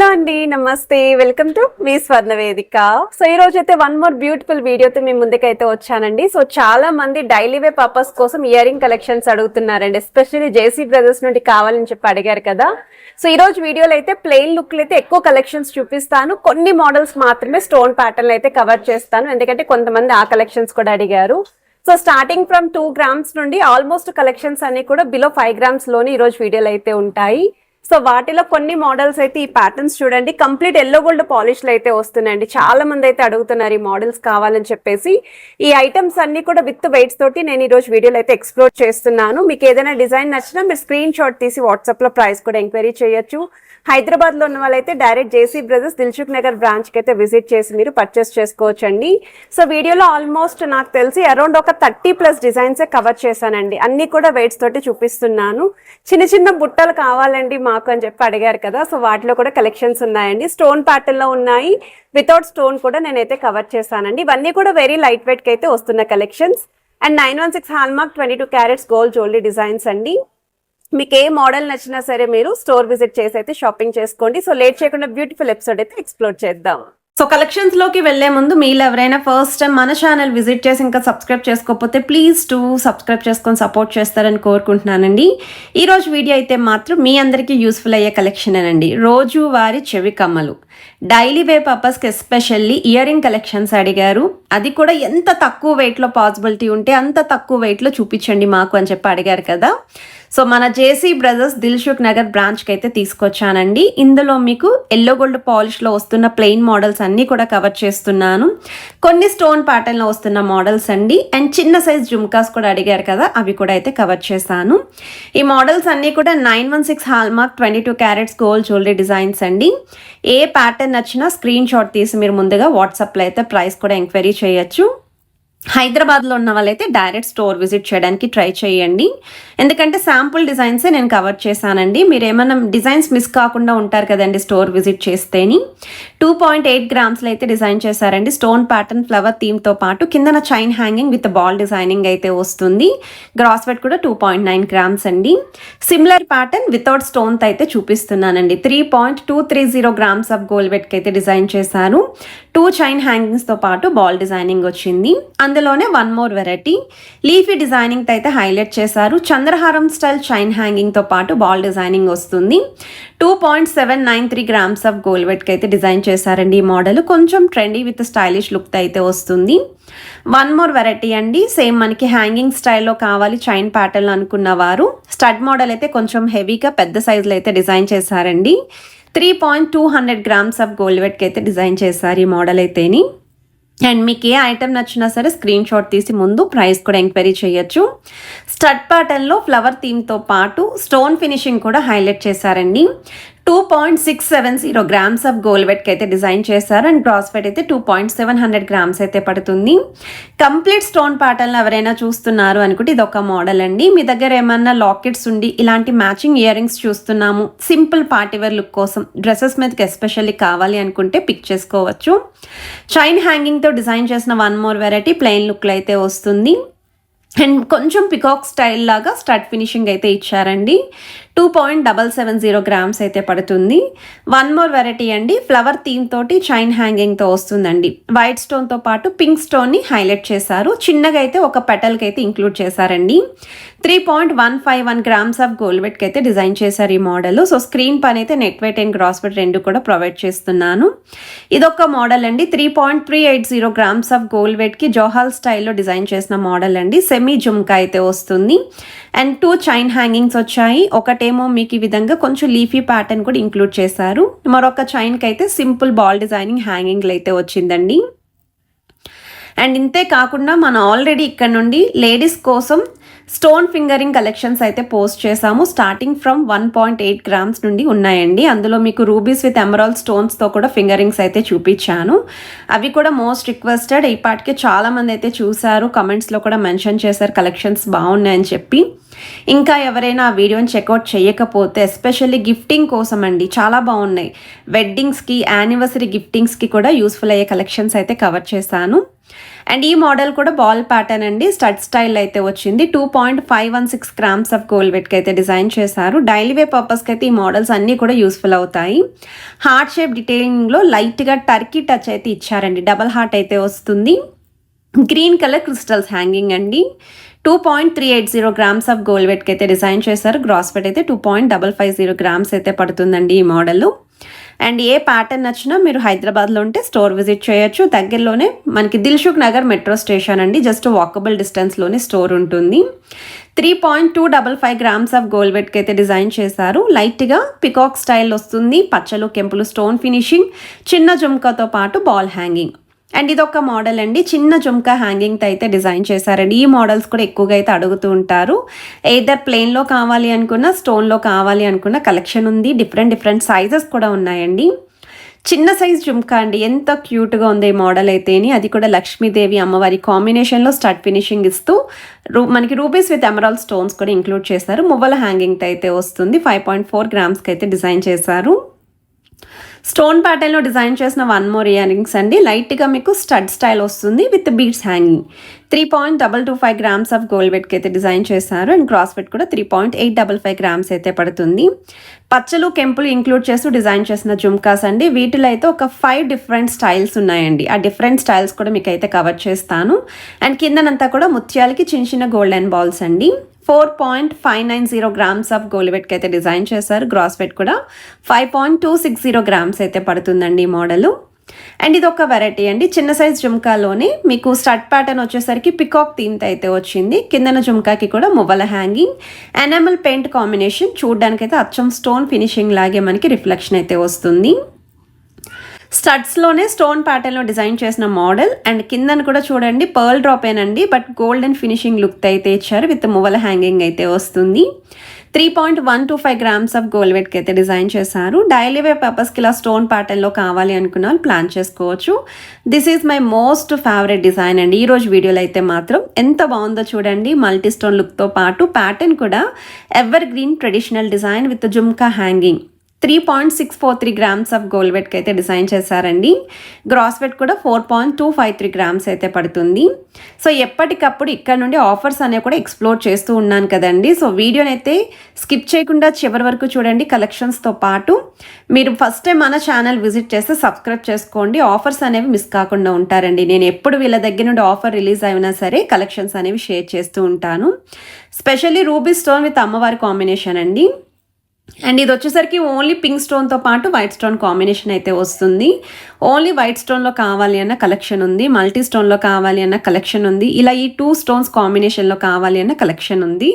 Hello అండి, నమస్తే. Welcome to me స్వర్ణ వేదిక. సో ఈ రోజు అయితే వన్ మోర్ బ్యూటిఫుల్ వీడియోతో మీ ముందుకైతే వచ్చానండి. సో చాలా మంది డైలీ వే పర్పస్ కోసం ఇయర్ రింగ్ కలెక్షన్స్ అడుగుతున్నారండి. ఎస్పెషల్లీ జేసీ బ్రదర్స్ నుండి కావాలని చెప్పి అడిగారు కదా. సో ఈ రోజు వీడియోలో అయితే ప్లెయిన్ లుక్ అయితే ఎక్కువ కలెక్షన్స్ చూపిస్తాను. కొన్ని మోడల్స్ మాత్రమే స్టోన్ ప్యాటర్న్ అయితే కవర్ చేస్తాను, ఎందుకంటే కొంతమంది ఆ కలెక్షన్స్ కూడా అడిగారు. సో స్టార్టింగ్ ఫ్రమ్ 2 grams నుండి ఆల్మోస్ట్ కలెక్షన్స్ అన్ని కూడా బిలో 5 grams లోని ఈ రోజు వీడియోలు అయితే ఉంటాయి. సో వాటిలో కొన్ని మోడల్స్ అయితే ఈ ప్యాటర్న్స్ చూడండి, కంప్లీట్ ఎల్లో గోల్డ్ పాలిష్లు అయితే వస్తున్నాయండి. చాలా మంది అయితే అడుగుతున్నారు ఈ మోడల్స్ కావాలని చెప్పేసి. ఈ ఐటమ్స్ అన్ని కూడా విత్ వెయిట్స్ తోటి నేను ఈ రోజు వీడియోలో అయితే ఎక్స్ప్లోర్ చేస్తున్నాను. మీకు ఏదైనా డిజైన్ నచ్చినా మీరు స్క్రీన్ షాట్ తీసి వాట్సాప్ లో ప్రైస్ కూడా ఎంక్వైరీ చేయొచ్చు. హైదరాబాద్ లో ఉన్న వాళ్ళైతే direct JC brothers Dilsukh Nagar branch కి అయితే విజిట్ చేసి మీరు పర్చేస్ చేసుకోవచ్చండి. సో వీడియోలో ఆల్మోస్ట్ నాకు తెలిసి అరౌండ్ ఒక 30+ డిజైన్స్ కవర్ చేశానండి. అన్ని కూడా వెయిట్స్ తోటి చూపిస్తున్నాను. చిన్న చిన్న బుట్టలు కావాలండి మాకు అని చెప్పి అడిగారు కదా, సో వాటిలో కూడా కలెక్షన్స్ ఉన్నాయండి. స్టోన్ ప్యాటర్న్ లో ఉన్నాయి, వితౌట్ స్టోన్ కూడా నేనైతే కవర్ చేశానండి. ఇవన్నీ కూడా వెరీ లైట్ వెయిట్ కి అయితే వస్తున్న collections. And 916 hallmark 22 carats gold jewellery designs అండి. మీకు ఏ మోడల్ నచ్చినా సరే మీరు స్టోర్ విజిట్ చేసి అయితే షాపింగ్ చేసుకోండి. సో లేట్ చేయకుండా బ్యూటిఫుల్ ఎపిసోడ్ అయితే ఎక్స్ప్లోర్ చేద్దాం. సో కలెక్షన్స్ లోకి వెళ్లే ముందు మీరు ఎవరైనా ఫస్ట్ టైం మన ఛానల్ విజిట్ చేసి ఇంకా సబ్స్క్రైబ్ చేసుకోకపోతే ప్లీజ్ సబ్స్క్రైబ్ చేసుకొని సపోర్ట్ చేస్తారని కోరుకుంటున్నానండి. ఈ రోజు వీడియో అయితే మాత్రం మీ అందరికీ యూస్ఫుల్ అయ్యే కలెక్షన్ అండి. రోజు వారి చెవి కమ్మలు డైలీ వే పర్పస్కి ఎస్పెషల్లీ ఇయర్ రింగ్ కలెక్షన్స్ అడిగారు. అది కూడా ఎంత తక్కువ వెయిట్లో పాసిబిలిటీ ఉంటే అంత తక్కువ వెయిట్లో చూపించండి మాకు అని చెప్పి అడిగారు కదా. సో మన జేసీ బ్రదర్స్ దిల్సుఖ్ నగర్ బ్రాంచ్కి అయితే తీసుకొచ్చానండి. ఇందులో మీకు ఎల్లో గోల్డ్ పాలిష్లో వస్తున్న ప్లెయిన్ మోడల్స్ అన్నీ కూడా కవర్ చేస్తున్నాను. కొన్ని స్టోన్ ప్యాటర్న్లో వస్తున్న మోడల్స్ అండి. అండ్ చిన్న సైజ్ జుమ్కాస్ కూడా అడిగారు కదా, అవి కూడా అయితే కవర్ చేశాను. ఈ మోడల్స్ అన్నీ కూడా 916 hallmark 22 carats gold jewellery designs అండి. ఏ ప్యాటర్న్ నచ్చినా స్క్రీన్ షాట్ తీసి మీరు ముందుగా వాట్సాప్లో అయితే ప్రైస్ కూడా ఎంక్వైరీ చేయొచ్చు. హైదరాబాద్లో ఉన్న వాళ్ళైతే డైరెక్ట్ స్టోర్ విజిట్ చేయడానికి ట్రై చేయండి, ఎందుకంటే శాంపుల్ డిజైన్సే నేను కవర్ చేశానండి. మీరు ఏమైనా డిజైన్స్ మిస్ కాకుండా ఉంటారు కదండి స్టోర్ విజిట్ చేస్తేని. 2.8 grams అయితే డిజైన్ చేశారండి. స్టోన్ ప్యాటర్న్ ఫ్లవర్ థీమ్తో పాటు కిందన chain hanging with ball designing అయితే వస్తుంది. గ్రాస్ వెయిట్ కూడా 2.9 grams అండి. సిమిలర్ ప్యాటర్న్ వితౌట్ స్టోన్తో అయితే చూపిస్తున్నానండి. 3.230 grams ఆఫ్ గోల్డ్ వెయిట్కి అయితే డిజైన్ చేశారు. 2 చైన్ హ్యాంగింగ్స్తో పాటు బాల్ డిజైనింగ్ వచ్చింది. అందులోనే one more variety leafy designing అయితే హైలైట్ చేశారు. చంద్రహారం స్టైల్ చైన్ హ్యాంగింగ్ తో పాటు బాల్ డిజైనింగ్ వస్తుంది. 2.793 grams ఆఫ్ గోల్డ్ వెయిట్ అయితే డిజైన్ చేశారండి. ఈ మోడల్ కొంచెం ట్రెండీ విత్ స్టైలిష్ లుక్ అయితే వస్తుంది. వన్ మోర్ వెరైటీ అండి. సేమ్ మనకి హ్యాంగింగ్ స్టైల్లో కావాలి చైన్ ప్యాటర్న్ అనుకున్న వారు స్టడ్ మోడల్ అయితే కొంచెం హెవీగా పెద్ద సైజులో అయితే డిజైన్ చేశారండి. 3.200 grams ఆఫ్ గోల్డ్ వెయిట్ అయితే డిజైన్ చేశారు ఈ మోడల్ అయితేని. అండ్ మీకు ఏ ఐటమ్ నచ్చినా సరే స్క్రీన్ షాట్ తీసి ముందు ప్రైస్ కూడా ఎంక్వైరీ చేయొచ్చు. స్టడ్ ప్యాటర్న్లో ఫ్లవర్ థీమ్తో పాటు స్టోన్ ఫినిషింగ్ కూడా హైలైట్ చేశారండి. 2.670 grams ఆఫ్ గోల్డ్ వెయిట్కి అయితే డిజైన్ చేశారు. అండ్ గ్రాస్ వెయిట్ అయితే 2.700 grams అయితే పడుతుంది. కంప్లీట్ స్టోన్ ప్యాటర్న్లో ఎవరైనా చూస్తున్నారు అనుకుంటే ఇది ఒక మోడల్ అండి. మీ దగ్గర ఏమన్నా లాకెట్స్ ఉండి ఇలాంటి మ్యాచింగ్ ఇయర్ రింగ్స్ చూస్తున్నాము, సింపుల్ పార్టీవేర్ లుక్ కోసం డ్రెస్సెస్ మీదకి ఎస్పెషల్లీ కావాలి అనుకుంటే పిక్ చేసుకోవచ్చు. చైన్ హ్యాంగింగ్తో డిజైన్ చేసిన వన్ మోర్ వెరైటీ ప్లెయిన్ లుక్లో అయితే వస్తుంది. అండ్ కొంచెం పికాక్ స్టైల్ లాగా స్టడ్ ఫినిషింగ్ అయితే ఇచ్చారండి. 2.770 grams అయితే పడుతుంది. వన్ మోర్ వెరైటీ అండి. ఫ్లవర్ థీమ్ తోటి చైన్ హ్యాంగింగ్తో వస్తుందండి. వైట్ స్టోన్తో పాటు పింక్ స్టోన్ని హైలైట్ చేశారు. చిన్నగా అయితే ఒక పెటల్కి అయితే ఇంక్లూడ్ చేశారండి. 3.151 grams ఆఫ్ గోల్డ్ వెయిట్కి అయితే డిజైన్ చేశారు ఈ మోడల్. సో స్క్రీన్ పని అయితే net weight and gross weight రెండు కూడా ప్రొవైడ్ చేస్తున్నాను. ఇదొక మోడల్ అండి. 3.380 grams ఆఫ్ గోల్డ్ వెయిట్కి జోహాల్ స్టైల్లో డిజైన్ చేసిన మోడల్ అండి. సెమీ జుమ్కా అయితే వస్తుంది. అండ్ 2 చైన్ హ్యాంగింగ్స్ వచ్చాయి. ఒకటేమో మీకు ఈ విధంగా కొంచెం లీఫీ ప్యాటర్న్ కూడా ఇంక్లూడ్ చేశారు. మరొక చైన్కి అయితే సింపుల్ బాల్ డిజైనింగ్ హ్యాంగింగ్లు అయితే వచ్చిందండి. అండ్ ఇంతే కాకుండా మనం ఆల్రెడీ ఇక్కడ నుండి లేడీస్ కోసం స్టోన్ ఫింగరింగ్ కలెక్షన్స్ అయితే పోస్ట్ చేసాము. స్టార్టింగ్ ఫ్రమ్ 1.8 grams నుండి ఉన్నాయండి. అందులో మీకు రూబీస్ విత్ ఎమరాల్డ్ స్టోన్స్తో కూడా ఫింగరింగ్స్ అయితే చూపించాను. అవి కూడా మోస్ట్ రిక్వెస్టెడ్. ఈ పాటికి చాలామంది అయితే చూశారు, కమెంట్స్లో కూడా మెన్షన్ చేశారు కలెక్షన్స్ బాగున్నాయని చెప్పి. ఇంకా ఎవరైనా ఆ వీడియోని చెక్అవుట్ చేయకపోతే ఎస్పెషల్లీ గిఫ్టింగ్ కోసం అండి, చాలా బాగున్నాయి. వెడ్డింగ్స్కి, యానివర్సరీ గిఫ్టింగ్స్కి కూడా యూస్ఫుల్ అయ్యే కలెక్షన్స్ అయితే కవర్ చేశాను. అండ్ ఈ మోడల్ కూడా బాల్ ప్యాటర్న్ అండి, స్టడ్ స్టైల్ అయితే వచ్చింది. 2.516 గ్రామ్స్ ఆఫ్ గోల్డ్ వెట్కి అయితే డిజైన్ చేశారు. డైలీ వే పర్పస్కి అయితే ఈ మోడల్స్ అన్నీ కూడా యూస్ఫుల్ అవుతాయి. హార్ట్ షేప్ డీటెయిలింగ్లో లైట్గా టర్కీ టచ్ అయితే ఇచ్చారండి, డబల్ హార్ట్ అయితే వస్తుంది. గ్రీన్ కలర్ క్రిస్టల్స్ హ్యాంగింగ్ అండి. 2.380 గ్రామ్స్ ఆఫ్ గోల్డ్ వెట్కి అయితే డిజైన్ చేశారు. గ్రాస్ వెట్ అయితే 2.550 గ్రామ్స్ అయితే పడుతుందండి ఈ మోడల్. అండ్ ఏ ప్యాటర్న్ నచ్చినా మీరు హైదరాబాద్లో ఉంటే స్టోర్ విజిట్ చేయొచ్చు. దగ్గరలోనే మనకి దిల్సుఖ్ నగర్ మెట్రో స్టేషన్ అండి, జస్ట్ వాకబుల్ డిస్టెన్స్లోనే స్టోర్ ఉంటుంది. 3.255 గ్రామ్స్ ఆఫ్ గోల్డ్ వెట్కి అయితే డిజైన్ చేశారు. లైట్గా పికాక్ స్టైల్ వస్తుంది, పచ్చలు కెంపులు స్టోన్ ఫినిషింగ్, చిన్న జుమ్కాతో పాటు బాల్ హ్యాంగింగ్. అండ్ ఇది ఒక మోడల్ అండి, చిన్న జుమ్కా హ్యాంగింగ్తో అయితే డిజైన్ చేశారండి. ఈ మోడల్స్ కూడా ఎక్కువగా అయితే అడుగుతూ ఉంటారు. ఎయిదర్ ప్లెయిన్లో కావాలి అనుకున్న, స్టోన్లో కావాలి అనుకున్న కలెక్షన్ ఉంది. డిఫరెంట్ సైజెస్ కూడా ఉన్నాయండి. చిన్న సైజ్ జుమ్కా అండి, ఎంత క్యూట్గా ఉంది ఈ మోడల్ అయితేని. అది కూడా లక్ష్మీదేవి అమ్మవారి కాంబినేషన్లో స్టడ్ ఫినిషింగ్ ఇస్తూ మనకి రూబీస్ విత్ ఎమరాల్డ్ స్టోన్స్ కూడా ఇంక్లూడ్ చేశారు. మువ్వల హ్యాంగింగ్తో అయితే వస్తుంది. 5.4 గ్రామ్స్కి అయితే డిజైన్ చేశారు. స్టోన్ ప్యాటర్న్లో డిజైన్ చేసిన 1 మోర్ ఇయర్ రింగ్స్ అండి, లైట్గా మీకు స్టడ్ స్టైల్ వస్తుంది with beads hanging. 3.225 grams of gold వెట్కి అయితే డిజైన్ చేశారు. అండ్ క్రాస్ వెట్ కూడా 3.855 గ్రామ్స్ అయితే పడుతుంది. పచ్చలు కెంపులు ఇంక్లూడ్ చేస్తూ డిజైన్ చేసిన జుమ్కాస్ అండి. వీటిలో అయితే ఒక 5 డిఫరెంట్ స్టైల్స్ ఉన్నాయండి. ఆ డిఫరెంట్ స్టైల్స్ కూడా మీకు అయితే కవర్ చేస్తాను. అండ్ కిందనంతా కూడా ముత్యాలకి చిన్న గోల్డెన్ బాల్స్ అండి. 4.590 గ్రామ్స్ ఆఫ్ గోల్డ్ వెట్కి అయితే డిజైన్ చేశారు. గ్రాస్ వెట్ కూడా 5.260 గ్రామ్స్ అయితే పడుతుందండి ఈ మోడల్. అండ్ ఇది ఒక వెరైటీ అండి, చిన్న సైజ్ జుమ్కాలోనే మీకు స్టడ్ ప్యాటర్న్ వచ్చేసరికి పికాక్ థీమ్తో అయితే వచ్చింది. కిందన జుమ్కాకి కూడా మువ్వల హ్యాంగింగ్, ఎనామల్ పెయింట్ కాంబినేషన్. చూడడానికైతే అచ్చం స్టోన్ ఫినిషింగ్ లాగే మనకి రిఫ్లెక్షన్ అయితే వస్తుంది. స్టడ్స్లోనే స్టోన్ ప్యాటర్న్లో డిజైన్ చేసిన మోడల్. అండ్ కిందను కూడా చూడండి పర్ల్ డ్రాప్ ఏనండి, బట్ గోల్డెన్ ఫినిషింగ్ లుక్ అయితే ఇచ్చారు విత్ మువ్వల హ్యాంగింగ్ అయితే వస్తుంది. 3.125 గ్రామ్స్ ఆఫ్ గోల్డ్ వెట్కి అయితే డిజైన్ చేశారు. డైలీ వే పర్పస్కి ఇలా స్టోన్ ప్యాటర్న్లో కావాలి అనుకున్న వాళ్ళు ప్లాన్ చేసుకోవచ్చు. This is my most favourite design అండి. ఈరోజు వీడియోలో అయితే మాత్రం ఎంత బాగుందో చూడండి. మల్టీ స్టోన్ లుక్తో పాటు ప్యాటర్న్ కూడా evergreen traditional design with jhumka hanging. 3.643 grams of gold వెట్కి అయితే డిజైన్ చేశారండి. గ్రాస్ వెట్ కూడా 4.253 గ్రామ్స్ అయితే పడుతుంది. సో ఎప్పటికప్పుడు ఇక్కడ నుండి ఆఫర్స్ అనేవి కూడా ఎక్స్ప్లోర్ చేస్తూ ఉన్నాను కదండి. సో వీడియోని అయితే స్కిప్ చేయకుండా చివరి వరకు చూడండి. కలెక్షన్స్తో పాటు మీరు ఫస్ట్ టైం మన ఛానల్ విజిట్ చేస్తే సబ్స్క్రైబ్ చేసుకోండి. ఆఫర్స్ అనేవి మిస్ కాకుండా ఉంటారండి. నేను ఎప్పుడు వీళ్ళ దగ్గర నుండి ఆఫర్ రిలీజ్ అయినా సరే కలెక్షన్స్ అనేవి షేర్ చేస్తూ ఉంటాను. స్పెషల్లీ రూబీ స్టోన్ విత్ అమ్మవారి కాంబినేషన్ అండి. అండ్ ఇది వచ్చేసరికి ఓన్లీ పింక్ స్టోన్తో పాటు వైట్ స్టోన్ కాంబినేషన్ అయితే వస్తుంది. ఓన్లీ వైట్ స్టోన్లో కావాలి అన్న కలెక్షన్ ఉంది, మల్టీ స్టోన్లో కావాలి అన్న కలెక్షన్ ఉంది, ఇలా ఈ 2 స్టోన్స్ కాంబినేషన్లో కావాలి అన్న కలెక్షన్ ఉంది.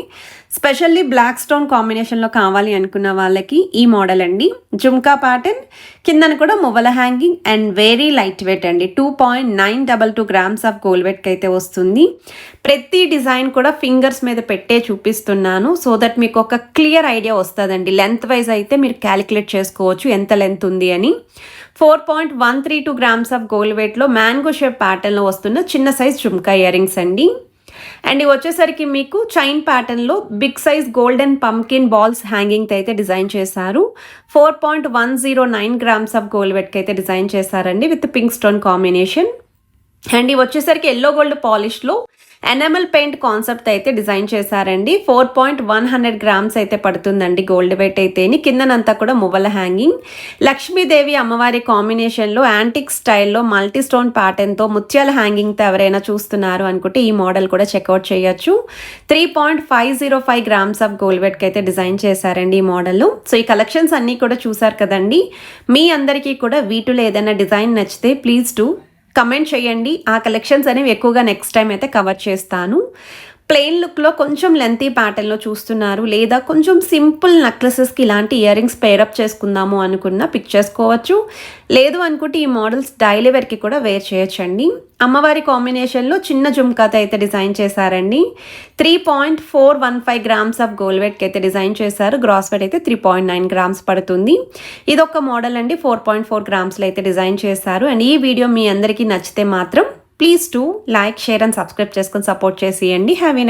స్పెషల్లీ బ్లాక్ స్టోన్ కాంబినేషన్లో కావాలి అనుకున్న వాళ్ళకి ఈ మోడల్ అండి. జుమ్కా ప్యాటర్న్, కిందన కూడా మువ్వల hanging and very light weight అండి. 2.922 గ్రామ్స్ ఆఫ్ గోల్డ్ వెట్కి అయితే వస్తుంది. ప్రతి డిజైన్ కూడా ఫింగర్స్ మీద పెట్టే చూపిస్తున్నాను, సో దట్ మీకు ఒక క్లియర్ ఐడియా వస్తుందండి. లెంత్ వైజ్ అయితే మీరు క్యాలిక్యులేట్ చేసుకోవచ్చు ఎంత లెంత్ ఉంది అని. 4.132 గ్రామ్స్ ఆఫ్ గోల్డ్ వెయిట్లో మ్యాంగో షేప్ ప్యాటర్న్లో వస్తున్న చిన్న సైజ్ జుమ్కా ఇయర్ రింగ్స్ అండి. అండ్ ఇవి వచ్చేసరికి మీకు చైన్ ప్యాటర్న్లో big size golden pumpkin balls హ్యాంగింగ్తో అయితే డిజైన్ చేశారు. 4.109 గ్రామ్స్ ఆఫ్ గోల్డ్ వెట్కి అయితే డిజైన్ చేశారండి with pink stone combination. And ఇవి వచ్చేసరికి ఎల్లో గోల్డ్ పాలిష్లో ఎనామల్ పెయింట్ కాన్సెప్ట్ అయితే డిజైన్ చేశారండి. 4.100 గ్రామ్స్ అయితే పడుతుందండి గోల్డ్ వెయిట్ అయితేని. కిందనంతా కూడా మువ్వల హ్యాంగింగ్. లక్ష్మీదేవి అమ్మవారి కాంబినేషన్లో యాంటిక్ స్టైల్లో మల్టీ స్టోన్ ప్యాటర్న్తో ముత్యాల హ్యాంగింగ్తో ఎవరైనా చూస్తున్నారు అనుకుంటే ఈ మోడల్ కూడా చెక్అవుట్ చేయొచ్చు. 3.505 గ్రామ్స్ ఆఫ్ గోల్డ్ వెట్కి అయితే డిజైన్ చేశారండి ఈ మోడల్. సో ఈ కలెక్షన్స్ అన్నీ కూడా చూసారు కదండి. మీ అందరికీ కూడా వీటిలో ఏదైనా డిజైన్ నచ్చితే ప్లీజ్ డూ కమెంట్ చేయండి. ఆ కలెక్షన్స్ అనేవి ఎక్కువగా నెక్స్ట్ టైం అయితే కవర్ చేస్తాను. ప్లెయిన్ లుక్లో కొంచెం లెంతీ ప్యాటర్న్లో చూస్తున్నారు, లేదా కొంచెం సింపుల్ నెక్లెసెస్కి ఇలాంటి ఇయర్ రింగ్స్ పేరప్ చేసుకుందాము అనుకున్న పిక్ చేసుకోవచ్చు. లేదు అనుకుంటే ఈ మోడల్స్ డైలీ వేర్కి కూడా వేర్ చేయొచ్చండి. అమ్మవారి కాంబినేషన్లో చిన్న జుమ్కాతో అయితే డిజైన్ చేశారండి. 3.415 గ్రామ్స్ ఆఫ్ గోల్డ్ వెట్కి అయితే డిజైన్ చేశారు. గ్రాస్ వెట్ అయితే 3.9 గ్రామ్స్ పడుతుంది. ఇదొక మోడల్ అండి, 4.4 గ్రామ్స్లో అయితే డిజైన్ చేశారు. అండ్ ఈ వీడియో మీ అందరికీ నచ్చితే మాత్రం please to like, share and subscribe చేసుకొని సపోర్ట్ చేసేయండి. Have a nice